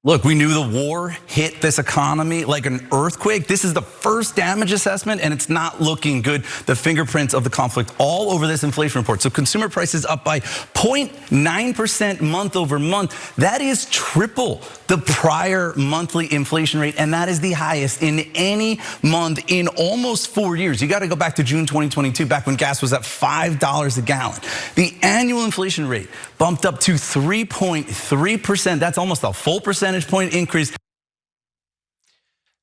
Look, we knew the war hit this economy like an earthquake. This is the first damage assessment, and it's not looking good. The fingerprints of the conflict all over this inflation report. So consumer prices up by 0.9% month over month. That is triple the prior monthly inflation rate, and that is the highest in any month in almost 4 years. You got to go back to June 2022, back when gas was at $5 a gallon. The annual inflation rate bumped up to 3.3%. That's almost a full percentage point increase.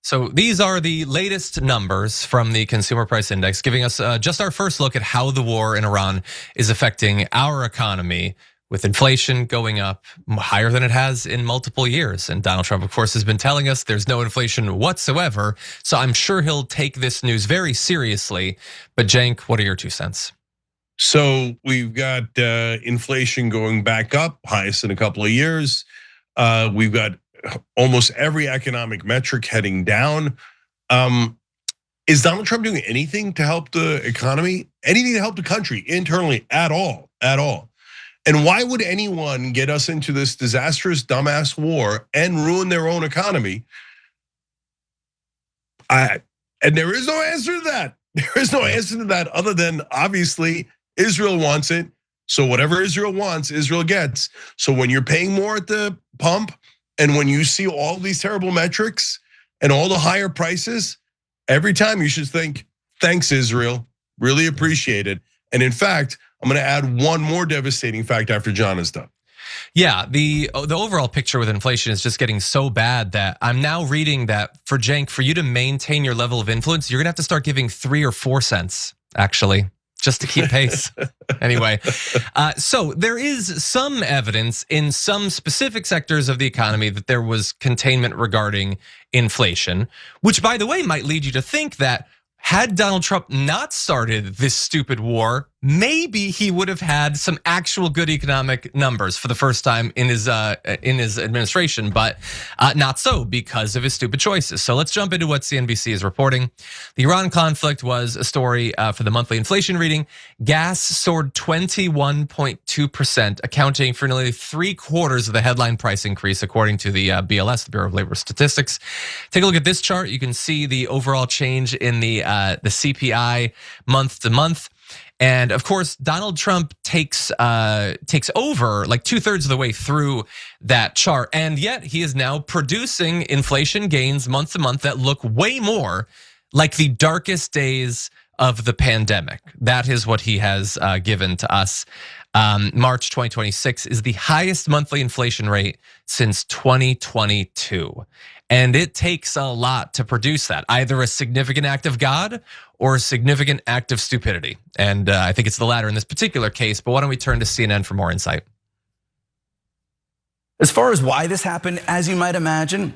So these are the latest numbers from the Consumer Price Index, giving us just our first look at how the war in Iran is affecting our economy, with inflation going up higher than it has in multiple years. And Donald Trump, of course, has been telling us there's no inflation whatsoever. So I'm sure he'll take this news very seriously. But Cenk, what are your 2 cents? So we've got inflation going back up, highest in a couple of years. We've got almost every economic metric heading down. Is Donald Trump doing anything to help the economy? Anything to help the country internally at all? At all? And why would anyone get us into this disastrous, dumbass war and ruin their own economy? And there is no answer to that. There is no answer to that other than obviously Israel wants it. So whatever Israel wants, Israel gets. So when you're paying more at the pump, and when you see all these terrible metrics and all the higher prices, every time you should think, thanks Israel, really appreciate it. And in fact, I'm gonna add one more devastating fact after John is done. Yeah, the overall picture with inflation is just getting so bad that I'm now reading that for Cenk, for you to maintain your level of influence, you're gonna have to start giving 3 or 4 cents, actually, just to keep pace. Anyway, so there is some evidence in some specific sectors of the economy that there was containment regarding inflation, which by the way might lead you to think that had Donald Trump not started this stupid war, maybe he would have had some actual good economic numbers for the first time in his administration, but not so because of his stupid choices. So let's jump into what CNBC is reporting. The Iran conflict was a story for the monthly inflation reading. Gas soared 21.2%, accounting for nearly 3/4 of the headline price increase, according to the BLS, the Bureau of Labor Statistics. Take a look at this chart. You can see the overall change in the CPI month to month. And of course, Donald Trump takes over like 2/3 of the way through that chart. And yet he is now producing inflation gains month to month that look way more like the darkest days of the pandemic. That is what he has given to us. March 2026 is the highest monthly inflation rate since 2022. And it takes a lot to produce that, either a significant act of God or a significant act of stupidity. And I think it's the latter in this particular case, but why don't we turn to CNN for more insight? As far as why this happened, as you might imagine,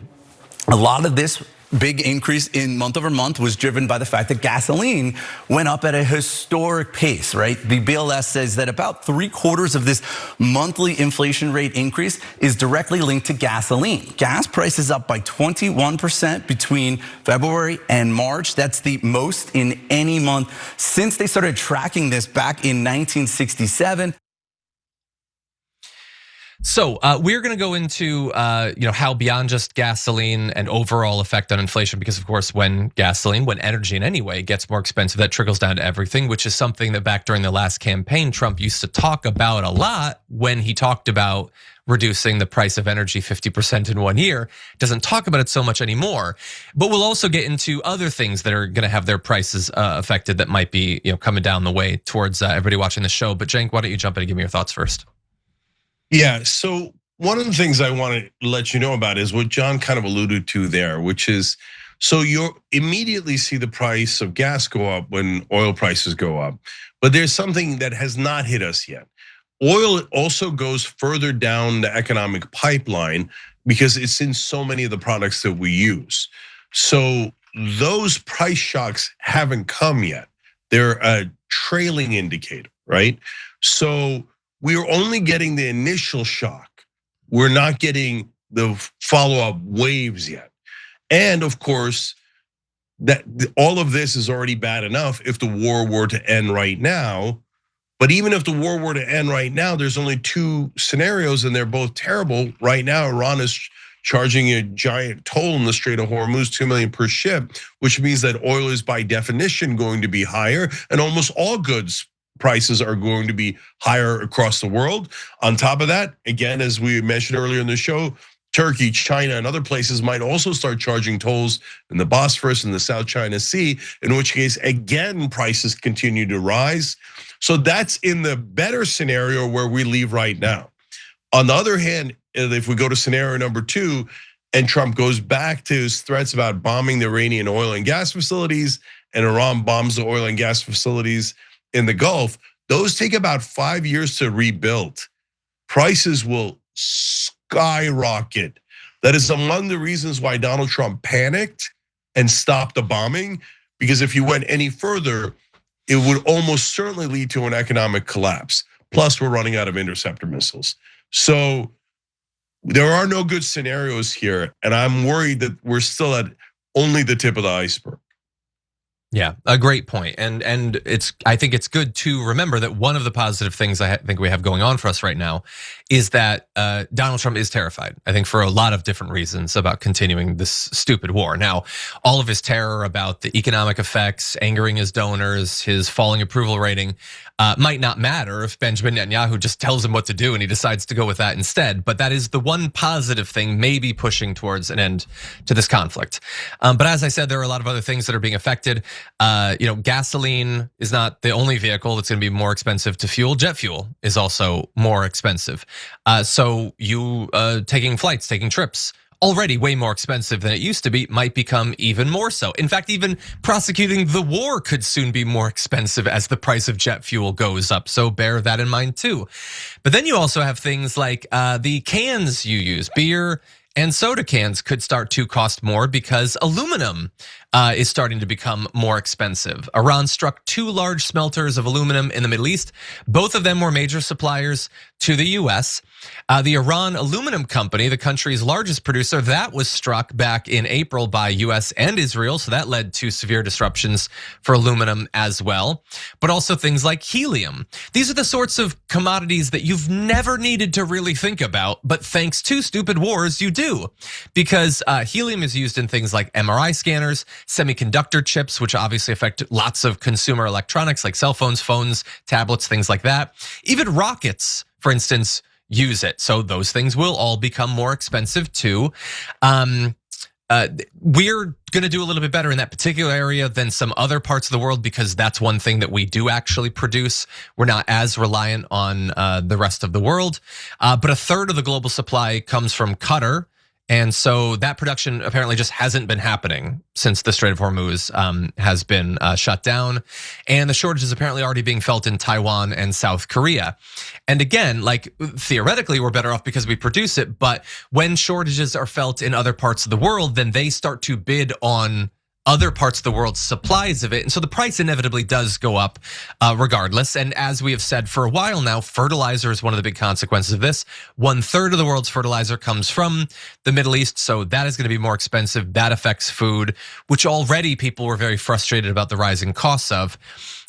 a lot of this big increase in month over month was driven by the fact that gasoline went up at a historic pace, right? The BLS says that about 3/4 of this monthly inflation rate increase is directly linked to gasoline. Gas prices up by 21% between February and March. That's the most in any month since they started tracking this back in 1967. So we're going to go into how beyond just gasoline and overall effect on inflation, because of course when energy in any way gets more expensive, that trickles down to everything, which is something that back during the last campaign Trump used to talk about a lot when he talked about reducing the price of energy 50% in 1 year. Doesn't talk about it so much anymore. But we'll also get into other things that are going to have their prices affected that might be coming down the way towards everybody watching the show. But Cenk, why don't you jump in and give me your thoughts first? Yeah, so one of the things I want to let you know about is what John kind of alluded to there, which is, so you immediately see the price of gas go up when oil prices go up, but there's something that has not hit us yet. Oil also goes further down the economic pipeline because it's in so many of the products that we use. So those price shocks haven't come yet. They're a trailing indicator, right? So we're only getting the initial shock. We're not getting the follow-up waves yet. And of course, that all of this is already bad enough if the war were to end right now. But even if the war were to end right now, there's only 2 scenarios and they're both terrible. Right now, Iran is charging a giant toll in the Strait of Hormuz, 2 million per ship, which means that oil is by definition going to be higher, and almost all goods prices are going to be higher across the world. On top of that, again, as we mentioned earlier in the show, Turkey, China, and other places might also start charging tolls in the Bosphorus and the South China Sea, in which case, again, prices continue to rise. So that's in the better scenario where we leave right now. On the other hand, if we go to scenario number 2, and Trump goes back to his threats about bombing the Iranian oil and gas facilities, and Iran bombs the oil and gas facilities in the Gulf, those take about 5 years to rebuild. Prices will skyrocket. That is among the reasons why Donald Trump panicked and stopped the bombing, because if you went any further, it would almost certainly lead to an economic collapse. Plus, we're running out of interceptor missiles. So there are no good scenarios here, and I'm worried that we're still at only the tip of the iceberg. Yeah, a great point. And I think it's good to remember that one of the positive things I think we have going on for us right now is that Donald Trump is terrified, I think, for a lot of different reasons about continuing this stupid war. Now, all of his terror about the economic effects, angering his donors, his falling approval rating, might not matter if Benjamin Netanyahu just tells him what to do and he decides to go with that instead. But that is the one positive thing, maybe pushing towards an end to this conflict. But as I said, there are a lot of other things that are being affected. Gasoline is not the only vehicle that's going to be more expensive to fuel. Jet fuel is also more expensive. So you taking flights, taking trips, already way more expensive than it used to be, might become even more so. In fact, even prosecuting the war could soon be more expensive as the price of jet fuel goes up. So bear that in mind too. But then you also have things like the cans you use, beer and soda cans could start to cost more because aluminum is starting to become more expensive. Iran struck 2 large smelters of aluminum in the Middle East. Both of them were major suppliers to the US. The Iran Aluminum Company, the country's largest producer, that was struck back in April by US and Israel. So that led to severe disruptions for aluminum as well. But also things like helium. These are the sorts of commodities that you've never needed to really think about, but thanks to stupid wars, you do. Because helium is used in things like MRI scanners, semiconductor chips, which obviously affect lots of consumer electronics like cell phones, phones, tablets, things like that. Even rockets, for instance, use it. So those things will all become more expensive too. We're gonna do a little bit better in that particular area than some other parts of the world because that's one thing that we do actually produce. We're not as reliant on the rest of the world. But 1/3 of the global supply comes from Qatar. And so that production apparently just hasn't been happening since the Strait of Hormuz has been shut down. And the shortage is apparently already being felt in Taiwan and South Korea. And again, like theoretically, we're better off because we produce it. But when shortages are felt in other parts of the world, then they start to bid on other parts of the world's supplies of it. And so the price inevitably does go up regardless. And as we have said for a while now, fertilizer is one of the big consequences of this. 1/3 of the world's fertilizer comes from the Middle East. So that is gonna be more expensive. That affects food, which already people were very frustrated about the rising costs of.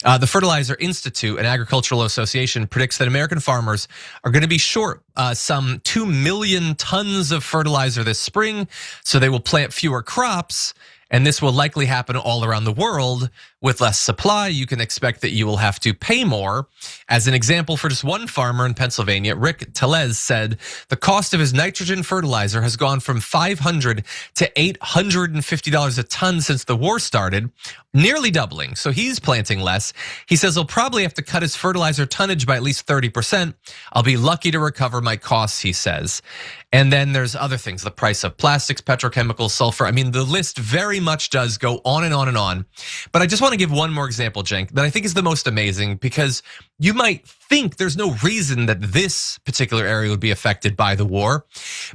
The Fertilizer Institute, an agricultural association, predicts that American farmers are gonna be short some 2 million tons of fertilizer this spring. So they will plant fewer crops. And this will likely happen all around the world. With less supply, you can expect that you will have to pay more. As an example, for just one farmer in Pennsylvania, Rick Telez said the cost of his nitrogen fertilizer has gone from $500 to $850 a ton since the war started, nearly doubling. So he's planting less. He says he'll probably have to cut his fertilizer tonnage by at least 30%. I'll be lucky to recover my costs, he says. And then there's other things, the price of plastics, petrochemicals, sulfur. I mean, the list very much does go on and on and on. But I just want to give one more example, Cenk, that I think is the most amazing because you might think there's no reason that this particular area would be affected by the war.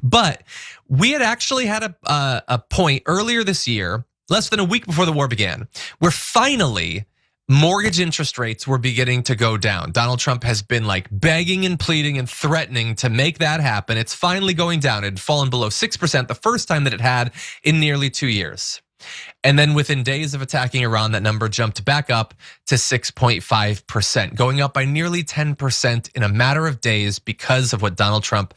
But we had actually had a point earlier this year, less than a week before the war began, where finally mortgage interest rates were beginning to go down. Donald Trump has been like begging and pleading and threatening to make that happen. It's finally going down. It had fallen below 6%, the first time that it had in nearly 2 years. And then within days of attacking Iran, that number jumped back up to 6.5%, going up by nearly 10% in a matter of days because of what Donald Trump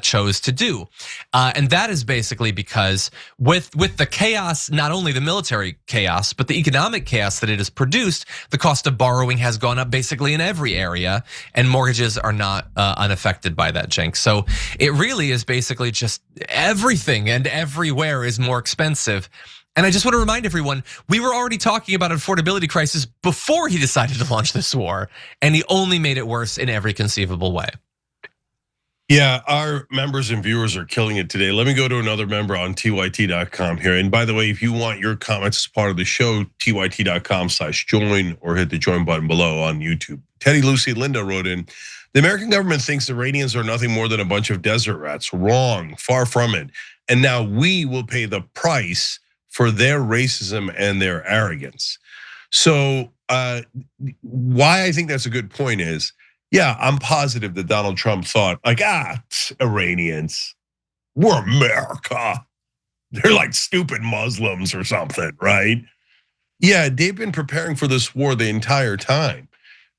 chose to do. And that is basically because with the chaos, not only the military chaos, but the economic chaos that it has produced, the cost of borrowing has gone up basically in every area, and mortgages are not unaffected by that, Cenk. So it really is basically just everything and everywhere is more expensive. And I just want to remind everyone, we were already talking about an affordability crisis before he decided to launch this war, and he only made it worse in every conceivable way. Yeah, our members and viewers are killing it today. Let me go to another member on tyt.com here. And by the way, if you want your comments as part of the show, tyt.com/join or hit the join button below on YouTube. Teddy, Lucy, Linda wrote in, the American government thinks Iranians are nothing more than a bunch of desert rats. Wrong, far from it. And now we will pay the price for their racism and their arrogance. So why I think that's a good point is, yeah, I'm positive that Donald Trump thought like, Iranians, we're America. They're like stupid Muslims or something, right? Yeah, they've been preparing for this war the entire time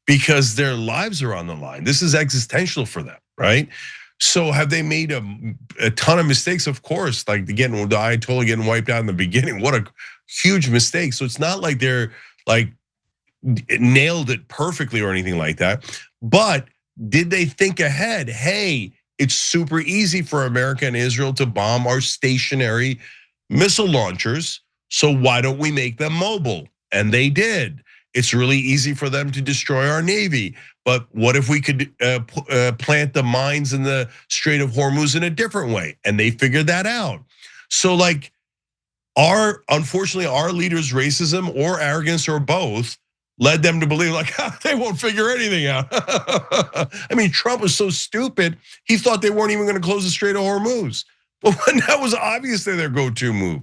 because their lives are on the line. This is existential for them, right? So have they made a ton of mistakes? Of course, like the Ayatollah getting wiped out in the beginning. What a huge mistake. So it's not like they're like nailed it perfectly or anything like that. But did they think ahead? Hey, it's super easy for America and Israel to bomb our stationary missile launchers. So why don't we make them mobile? And they did. It's really easy for them to destroy our Navy. But what if we could plant the mines in the Strait of Hormuz in a different way? And they figured that out. So like unfortunately, our leaders' racism or arrogance or both led them to believe like they won't figure anything out. I mean, Trump was so stupid, he thought they weren't even gonna close the Strait of Hormuz. Well, that was obviously their go-to move.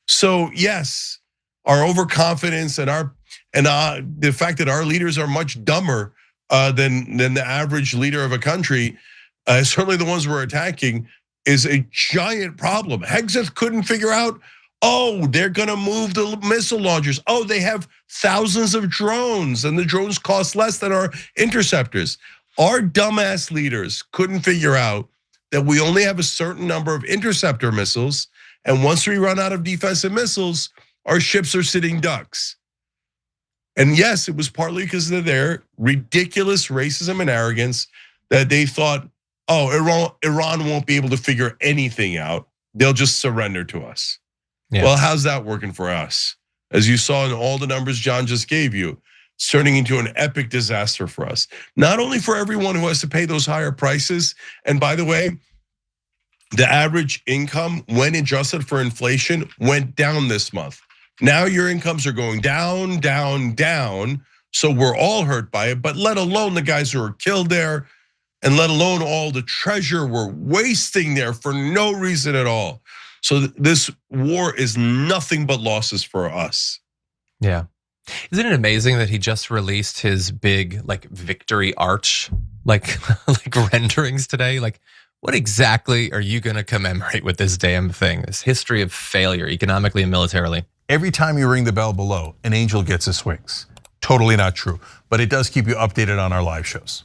So yes, our overconfidence and the fact that our leaders are much dumber than the average leader of a country, certainly the ones we're attacking, is a giant problem. Hegseth couldn't figure out, oh, they're gonna move the missile launchers. Oh, they have thousands of drones and the drones cost less than our interceptors. Our dumbass leaders couldn't figure out that we only have a certain number of interceptor missiles, and once we run out of defensive missiles, our ships are sitting ducks. And yes, it was partly because of their ridiculous racism and arrogance that they thought, oh, Iran won't be able to figure anything out. They'll just surrender to us. Yeah. Well, how's that working for us? As you saw in all the numbers John just gave you, it's turning into an epic disaster for us. Not only for everyone who has to pay those higher prices, and by the way, the average income when adjusted for inflation went down this month. Now your incomes are going down, down, down. So we're all hurt by it, but let alone the guys who are killed there, and let alone all the treasure we're wasting there for no reason at all. So this war is nothing but losses for us. Yeah. Isn't it amazing that he just released his big like victory arch, like renderings today? Like, what exactly are you gonna commemorate with this damn thing? This history of failure economically and militarily. Every time you ring the bell below, an angel gets his wings. Totally not true, but it does keep you updated on our live shows.